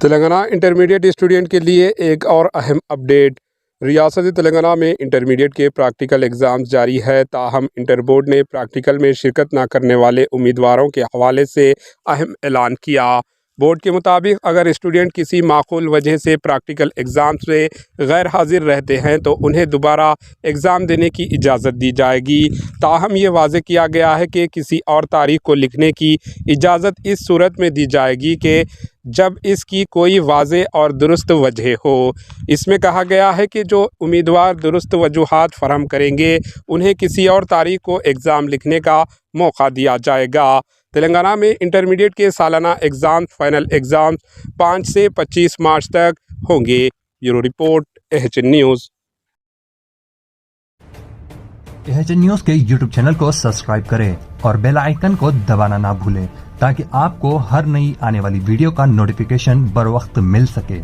Telangana intermediate student کے لیے ایک اور اہم اپڈیٹ۔ ریاست تلنگانہ میں انٹرمیڈیٹ کے پریکٹیکل ایگزامز جاری ہے، تاہم انٹر بورڈ نے پریکٹیکل میں شرکت نہ کرنے والے امیدواروں کے حوالے سے اہم اعلان کیا۔ بورڈ کے مطابق اگر اسٹوڈنٹ کسی معقول وجہ سے پریکٹیکل ایگزامز میں غیر حاضر رہتے ہیں تو انہیں دوبارہ ایگزام دینے کی اجازت دی جائے گی، تاہم یہ واضح کیا گیا ہے کہ کسی اور تاریخ کو لکھنے کی اجازت اس صورت میں دی جائے گی کہ جب اس کی کوئی واضح اور درست وجہ ہو۔ اس میں کہا گیا ہے کہ جو امیدوار درست وجوہات فراہم کریں گے انہیں کسی اور تاریخ کو ایگزام لکھنے کا موقع دیا جائے گا۔ تلنگانہ میں انٹرمیڈیٹ کے سالانہ ایگزام فائنل ایگزام 5 سے 25 مارچ تک ہوں گے۔ Bureau report AHN news. AHN news کے YouTube چینل کو سبسکرائب کریں اور بیل آئیکن کو دبانا نہ بھولیں تاکہ آپ کو ہر نئی آنے والی ویڈیو کا نوٹیفیکیشن بر وقت مل سکے۔